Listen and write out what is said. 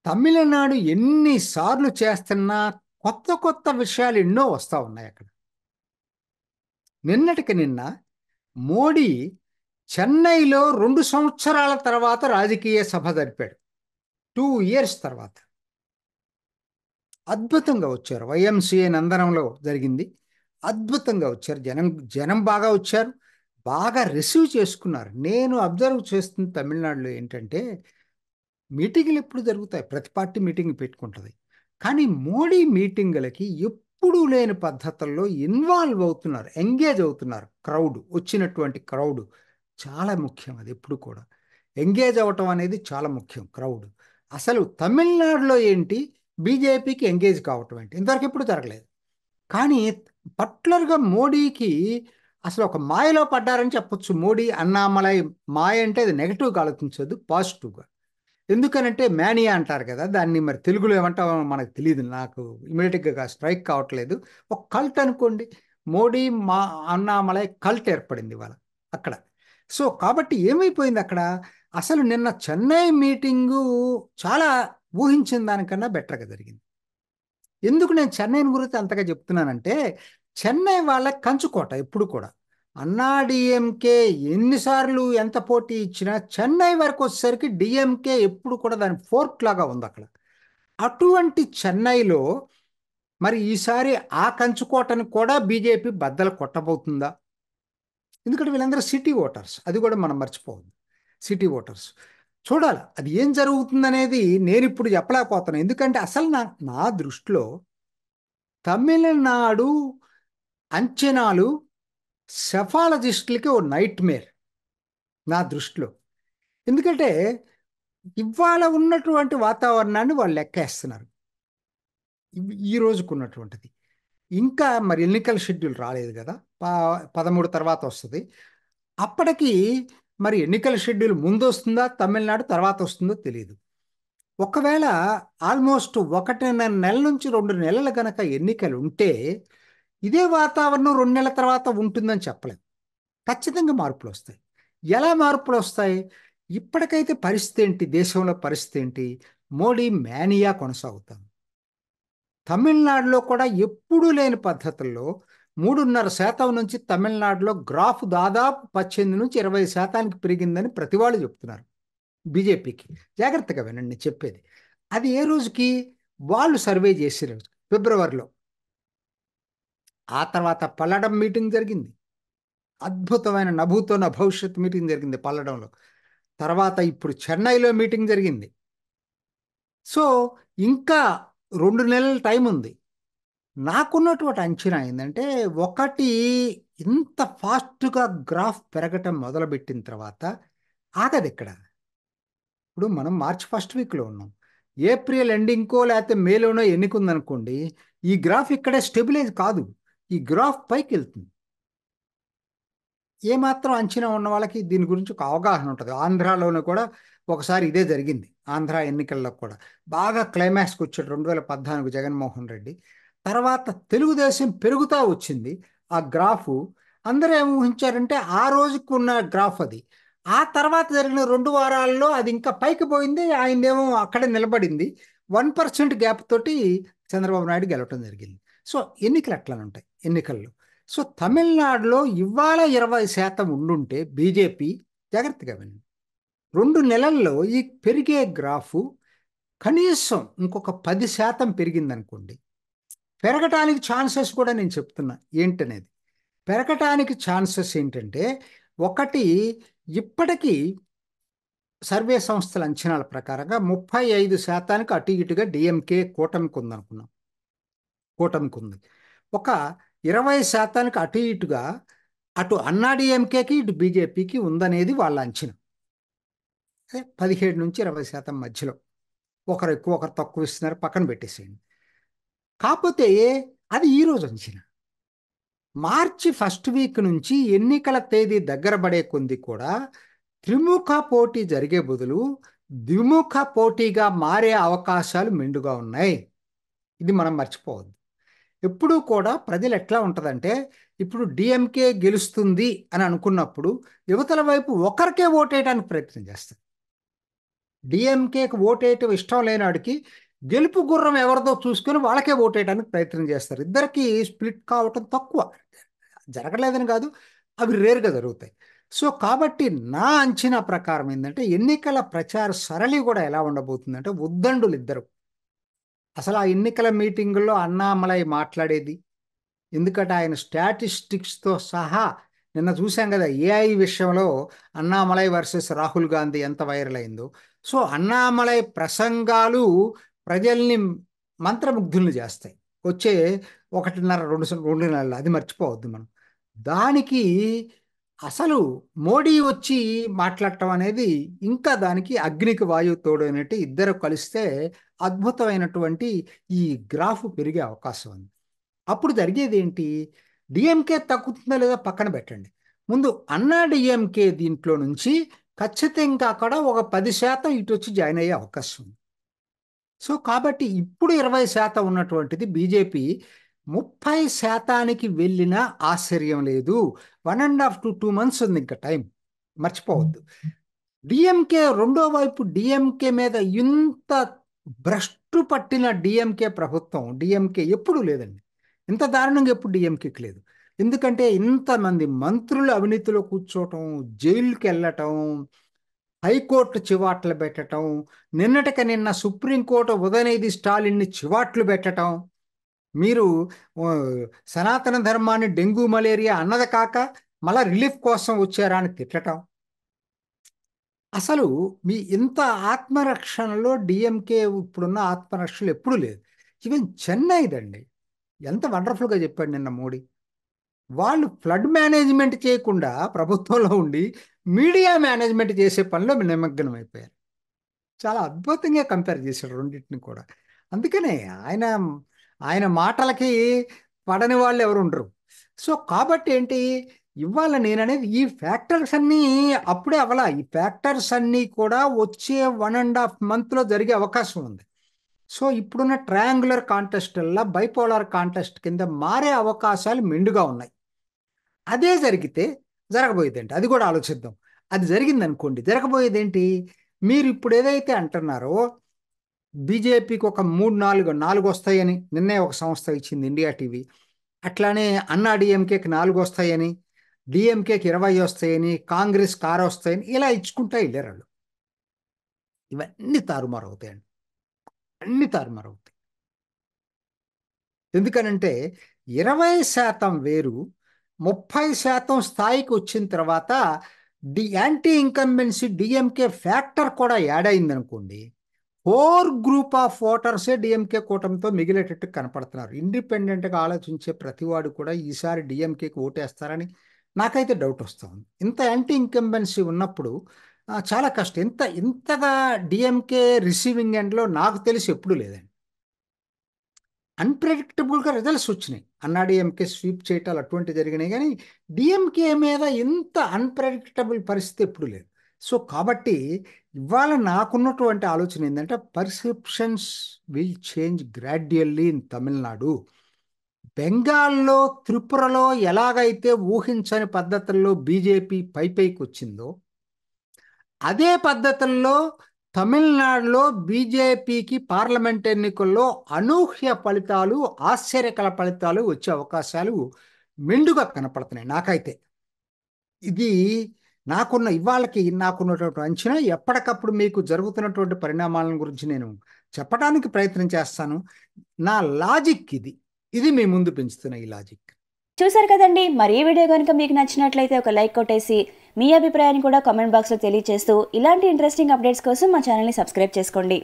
తమిళనాడు ఎన్నిసార్లు చేస్తున్నా కొత్త కొత్త విషయాలు ఎన్నో వస్తూ ఉన్నాయి అక్కడ. నిన్నటికి నిన్న మోడీ చెన్నైలో 2 సంవత్సరాల తర్వాత రాజకీయ సభ జరిపాడు. 2 ఇయర్స్ తర్వాత అద్భుతంగా వచ్చారు. వైఎంసీఏ నందనంలో జరిగింది. అద్భుతంగా వచ్చారు. జనం జనం బాగా వచ్చారు, బాగా రిసీవ్ చేసుకున్నారు. నేను అబ్జర్వ్ చేస్తున్న తమిళనాడులో ఏంటంటే, మీటింగులు ఎప్పుడు జరుగుతాయి, ప్రతి పార్టీ మీటింగ్ పెట్టుకుంటుంది. కానీ మోడీ మీటింగులకి ఎప్పుడూ లేని పద్ధతుల్లో ఇన్వాల్వ్ అవుతున్నారు, ఎంగేజ్ అవుతున్నారు. వచ్చినటువంటి క్రౌడ్ చాలా ముఖ్యం. అది ఎప్పుడు కూడా ఎంగేజ్ అవ్వటం అనేది చాలా ముఖ్యం. క్రౌడ్ అసలు తమిళనాడులో ఏంటి, బీజేపీకి ఎంగేజ్ కావటం ఏంటి, ఇంతవరకు ఎప్పుడు జరగలేదు. కానీ పర్టికులర్గా మోడీకి అసలు ఒక మాయలో పడ్డారని చెప్పొచ్చు. మోడీ అన్నామలై మాయ అంటే అది నెగటివ్గా ఆలోచించదు, పాజిటివ్గా. ఎందుకనంటే మేనియా అంటారు కదా, దాన్ని మరి తెలుగులో ఏమంటామో మనకు తెలియదు, నాకు ఇమీడియట్గా స్ట్రైక్ కావట్లేదు. ఒక కల్ట్ అనుకోండి, మోడీ మా అన్నామలై కల్ట్ ఏర్పడింది ఇవాళ అక్కడ. సో కాబట్టి ఏమైపోయింది అక్కడ, అసలు నిన్న చెన్నై మీటింగు చాలా ఊహించిన దానికన్నా బెటర్గా జరిగింది. ఎందుకు నేను చెన్నైని గురించి అంతగా చెప్తున్నానంటే, చెన్నై వాళ్ళ కంచుకోట ఎప్పుడు కూడా. అన్నా డిఎంకే ఎన్నిసార్లు ఎంత పోటీ ఇచ్చినా చెన్నై వరకు వచ్చేసరికి డిఎంకే ఎప్పుడు కూడా దాని ఫోర్క్ లాగా ఉంది అక్కడ. అటువంటి చెన్నైలో మరి ఈసారి ఆ కంచుకోటను కూడా బీజేపీ బద్దలు కొట్టబోతుందా? ఎందుకంటే వీళ్ళందరూ సిటీ ఓటర్స్, అది కూడా మనం మర్చిపోవద్దు. సిటీ ఓటర్స్ చూడాలి అది ఏం జరుగుతుందనేది నేను ఇప్పుడు చెప్పలేకపోతున్నాను. ఎందుకంటే అసలు నా దృష్టిలో తమిళనాడు అంచనాలు సెఫాలజిస్టులకి ఓ నైట్ మేర్ నా దృష్టిలో. ఎందుకంటే ఇవాళ ఉన్నటువంటి వాతావరణాన్ని వాళ్ళు లెక్కేస్తున్నారు, ఈ రోజుకు ఉన్నటువంటిది. ఇంకా మరి ఎన్నికల షెడ్యూల్ రాలేదు కదా, 13 తర్వాత వస్తుంది. అప్పటికి మరి ఎన్నికల షెడ్యూల్ ముందు వస్తుందా, తమిళనాడు తర్వాత వస్తుందో తెలియదు. ఒకవేళ ఆల్మోస్ట్ 1.5 నెలల నుంచి 2 నెలలు కనుక ఎన్నికలు ఉంటే ఇదే వాతావరణం 2 నెలల తర్వాత ఉంటుందని చెప్పలేం. ఖచ్చితంగా మార్పులు వస్తాయి. ఎలా మార్పులు వస్తాయి? ఇప్పటికైతే పరిస్థితి ఏంటి, దేశంలో పరిస్థితి ఏంటి, మోడీ మేనియా కొనసాగుతాం. తమిళనాడులో కూడా ఎప్పుడూ లేని పద్ధతుల్లో 3.5% నుంచి తమిళనాడులో గ్రాఫ్ దాదాపు 18 నుంచి 20% పెరిగిందని ప్రతి వాళ్ళు చెప్తున్నారు. బీజేపీకి జాగ్రత్తగా వినండి నేను చెప్పేది. అది ఏ రోజుకి, వాళ్ళు సర్వే చేసే రోజు ఫిబ్రవరిలో. ఆ తర్వాత పల్లడం మీటింగ్ జరిగింది, అద్భుతమైన నభూతో నా భవిష్యత్ మీటింగ్ జరిగింది పల్లడంలో. తర్వాత ఇప్పుడు చెన్నైలో మీటింగ్ జరిగింది. సో ఇంకా 2 నెలల టైం ఉంది. నాకున్నటువంటి అంచనా ఏంటంటే, ఒకటి, ఇంత ఫాస్ట్గా గ్రాఫ్ పెరగటం మొదలుపెట్టిన తర్వాత ఆగదు ఇక్కడ. ఇప్పుడు మనం మార్చ్ ఫస్ట్ వీక్లో ఉన్నాం, ఏప్రిల్ ఎండింగ్కో లేకపోతే మేలోనో ఎన్నిక ఉందనుకోండి, ఈ గ్రాఫ్ ఇక్కడే స్టెబిలైజ్ కాదు, ఈ గ్రాఫ్ పైకి వెళ్తుంది. ఏమాత్రం అంచనా ఉన్న వాళ్ళకి దీని గురించి ఒక అవగాహన ఉంటుంది. ఆంధ్రాలోనూ కూడా ఒకసారి ఇదే జరిగింది. ఆంధ్ర ఎన్నికల్లో కూడా బాగా క్లైమాక్స్కి వచ్చాడు 2014 జగన్మోహన్ రెడ్డి. తర్వాత తెలుగుదేశం పెరుగుతూ వచ్చింది. ఆ గ్రాఫు అందరూ ఏమి ఊహించారంటే ఆ రోజుకు ఉన్న గ్రాఫ్ అది. ఆ తర్వాత జరిగిన 2 వారాల్లో అది ఇంకా పైకి పోయింది, ఆయనేమో అక్కడే నిలబడింది. 1% గ్యాప్ తోటి చంద్రబాబు నాయుడు గెలవటం జరిగింది. సో ఎన్నికలు అట్లా ఉంటాయి ఎన్నికల్లో. సో తమిళనాడులో ఇవాళ 20% ఉండుంటే బీజేపీ, జాగ్రత్తగా వినండి, 2 నెలల్లో ఈ పెరిగే గ్రాఫు కనీసం ఇంకొక 10% పెరిగిందనుకోండి. పెరగటానికి ఛాన్సెస్ కూడా నేను చెప్తున్నా ఏంటనేది. పెరగటానికి ఛాన్సెస్ ఏంటంటే, ఒకటి, ఇప్పటికీ సర్వే సంస్థల అంచనాల ప్రకారంగా 35% అటు ఇటుగా డిఎంకే కూటమికి ఉందనుకున్నాం. కూటమికి ఉంది. ఒక 20% అటు ఇటుగా అటు అన్నాడీఎంకేకి ఇటు బీజేపీకి ఉందనేది వాళ్ళ అంచనా. 17 నుంచి 20% మధ్యలో, ఒకరు ఎక్కువ ఒకరు తక్కువ ఇస్తున్నారు, పక్కన పెట్టేసేయండి. కాకపోతే అది ఈరోజు అంచనా. మార్చి ఫస్ట్ వీక్ నుంచి ఎన్నికల తేదీ దగ్గర పడే కొద్ది కూడా త్రిముఖ పోటీ జరిగే బదులు ద్విముఖ పోటీగా మారే అవకాశాలు మెండుగా ఉన్నాయి. ఇది మనం మర్చిపోవద్దు. ఎప్పుడూ కూడా ప్రజలు ఎట్లా ఉంటుందంటే, ఇప్పుడు డిఎంకే గెలుస్తుంది అని అనుకున్నప్పుడు యువతల వైపు ఒకరికే ఓటేయడానికి ప్రయత్నం చేస్తారు. డిఎంకేకి ఓటేయటం ఇష్టం లేనాడికి గెలుపు గుర్రం ఎవరిదో చూసుకొని వాళ్ళకే ఓటేయడానికి ప్రయత్నం చేస్తారు. ఇద్దరికి స్ప్లిట్ కావటం తక్కువ, జరగలేదని కాదు, అవి రేరుగా జరుగుతాయి. సో కాబట్టి నా అంచనా ప్రకారం ఏంటంటే ఎన్నికల ప్రచార సరళి కూడా ఎలా ఉండబోతుందంటే ఉద్దండులు ఇద్దరు. అసలు ఆ ఎన్నికల మీటింగుల్లో అన్నామలై మాట్లాడేది, ఎందుకంటే ఆయన స్టాటిస్టిక్స్తో సహా నిన్న చూసాం కదా ఏఐ విషయంలో అన్నామలై వర్సెస్ రాహుల్ గాంధీ ఎంత వైరల్ అయిందో. సో అన్నామలై ప్రసంగాలు ప్రజల్ని మంత్రముగ్ధుల్ని చేస్తాయి వచ్చే 1.5-2 నెలలు, అది మర్చిపోవద్దు మనం. దానికి అసలు మోడీ వచ్చి మాట్లాడటం అనేది ఇంకా దానికి అగ్నికి వాయువు తోడు అనేటి ఇద్దరు కలిస్తే అద్భుతమైనటువంటి ఈ గ్రాఫ్ పెరిగే అవకాశం ఉంది. అప్పుడు జరిగేది ఏంటి, డిఎంకే తగ్గుతుందా లేదా పక్కన పెట్టండి, ముందు అన్నా డిఎంకే దీంట్లో నుంచి ఖచ్చితంగా అక్కడ ఒక 10% ఇటు వచ్చి జాయిన్ అయ్యే అవకాశం ఉంది. సో కాబట్టి ఇప్పుడు 20% ఉన్నటువంటిది బీజేపీ 30%కి వెళ్ళినా ఆశ్చర్యం లేదు. 1.5 to 2 months ఉంది ఇంకా టైం, మర్చిపోవద్దు. డిఎంకే రెండో వైపు డిఎంకే మీద ఇంత భ్రష్టు పట్టిన డిఎంకే ప్రభుత్వం, డిఎంకే ఎప్పుడూ లేదండి, ఇంత దారుణంగా ఎప్పుడు డిఎంకేకి లేదు. ఎందుకంటే ఇంతమంది మంత్రులు అవినీతిలో కూర్చోవటం, జైలుకి వెళ్ళటం, హైకోర్టు చివాట్లు పెట్టడం, నిన్న సుప్రీంకోర్టు ఉదయనిధి స్టాలిన్ని చివాట్లు పెట్టడం, మీరు సనాతన ధర్మాన్ని డెంగ్యూ మలేరియా అన్నది కాక మళ్ళా రిలీఫ్ కోసం వచ్చారా అని తిట్టడం. అసలు మీ ఇంత ఆత్మరక్షణలో డిఎంకే ఇప్పుడున్న ఆత్మరక్షలు ఎప్పుడూ లేదు. ఈవెన్ చెన్నైదండి, ఎంత వండర్ఫుల్గా చెప్పాడు నిన్న మోడీ. వాళ్ళు ఫ్లడ్ మేనేజ్మెంట్ చేయకుండా ప్రభుత్వంలో ఉండి మీడియా మేనేజ్మెంట్ చేసే పనిలో నిమగ్నం అయిపోయారు. చాలా అద్భుతంగా కంపేర్ చేశాడు రెండింటిని కూడా. అందుకనే ఆయన ఆయన మాటలకి పడని వాళ్ళు ఎవరు ఉండరు. సో కాబట్టి ఏంటి, ఇవాళ నేననేది ఈ ఫ్యాక్టర్స్ అన్నీ అప్పుడే అవలా, ఈ ఫ్యాక్టర్స్ అన్నీ కూడా వచ్చే 1.5 monthలో జరిగే అవకాశం ఉంది. సో ఇప్పుడున్న ట్రయాంగులర్ కాంటెస్ట్లా బైపోలార్ కాంటెస్ట్ కింద మారే అవకాశాలు మెండుగా ఉన్నాయి. అదే జరిగితే జరగబోయేదేంటి అది కూడా ఆలోచిద్దాం. అది జరిగింది అనుకోండి, జరగబోయేది ఏంటి, మీరు ఇప్పుడు ఏదైతే అంటున్నారో బీజేపీకి ఒక 3-4 వస్తాయని నిన్నే ఒక సంస్థ ఇచ్చింది, ఇండియా టీవీ. అట్లానే అన్నా డిఎంకేకి 4 వస్తాయని, డిఎంకేకి 20 వస్తాయని, కాంగ్రెస్ 6 వస్తాయని ఇలా ఇచ్చుకుంటా వెళ్ళారు వాళ్ళు. ఇవన్నీ తారుమారు అవుతాయండి, అన్ని తారుమారు అవుతాయి. ఎందుకనంటే 20% వేరు, 30% స్థాయికి వచ్చిన తర్వాత యాంటీ ఇన్కంబెన్సీ డిఎంకే ఫ్యాక్టర్ కూడా యాడ్ అయిందనుకోండి, 4 గ్రూప్ ఆఫ్ ఓటర్సే డిఎంకే కూటమితో మిగిలేటట్టు కనపడుతున్నారు. ఇండిపెండెంట్గా ఆలోచించే ప్రతివాడు కూడా ఈసారి డిఎంకేకి ఓటేస్తారని నాకైతే డౌట్ వస్తుంది. ఇంత యాంటీ ఇన్కంబెన్సీ ఉన్నప్పుడు చాలా కష్టం. ఇంతగా డిఎంకే రిసీవింగ్ ఎండ్లో నాకు తెలిసి ఎప్పుడూ లేదండి. అన్ప్రెడిక్టబుల్గా రిజల్ట్స్ వచ్చినాయి, అన్నా డిఎంకే స్వీప్ చేయటాలు అటువంటివి జరిగినాయి, కానీ డిఎంకే మీద ఇంత అన్ప్రెడిక్టబుల్ పరిస్థితి ఎప్పుడు లేదు. సో కాబట్టి ఇవాళ నాకున్నటువంటి ఆలోచన ఏంటంటే perceptions will change gradually in Tamil Nadu. బెంగాల్లో, త్రిపురలో ఎలాగైతే ఊహించని పద్ధతుల్లో బీజేపీ పైకి వచ్చిందో అదే పద్ధతుల్లో తమిళనాడులో బీజేపీకి పార్లమెంట్ ఎన్నికల్లో అనూహ్య ఫలితాలు, ఆశ్చర్యకర ఫలితాలు వచ్చే అవకాశాలు మెండుగా కనపడుతున్నాయి నాకైతే. ఇది ఇవాళకి నాకున్నటువంటి అంచనా. ఎప్పటికప్పుడు మీకు జరుగుతున్నటువంటి పరిణామాలను గురించి నేను చెప్పడానికి ప్రయత్నం చేస్తాను. నా లాజిక్ ఇది మీ ముందు పెంచుతున్న ఈ లాజిక్. చూసారు కదండి, మరి ఈ వీడియో కనుక మీకు నచ్చినట్లయితే ఒక లైక్ కొట్టేసి మీ అభిప్రాయాన్ని కూడా కామెంట్ బాక్స్లో తెలియజేస్తూ ఇలాంటి ఇంట్రెస్టింగ్ అప్డేట్స్ కోసం మా ఛానల్ని సబ్స్క్రైబ్ చేసుకోండి.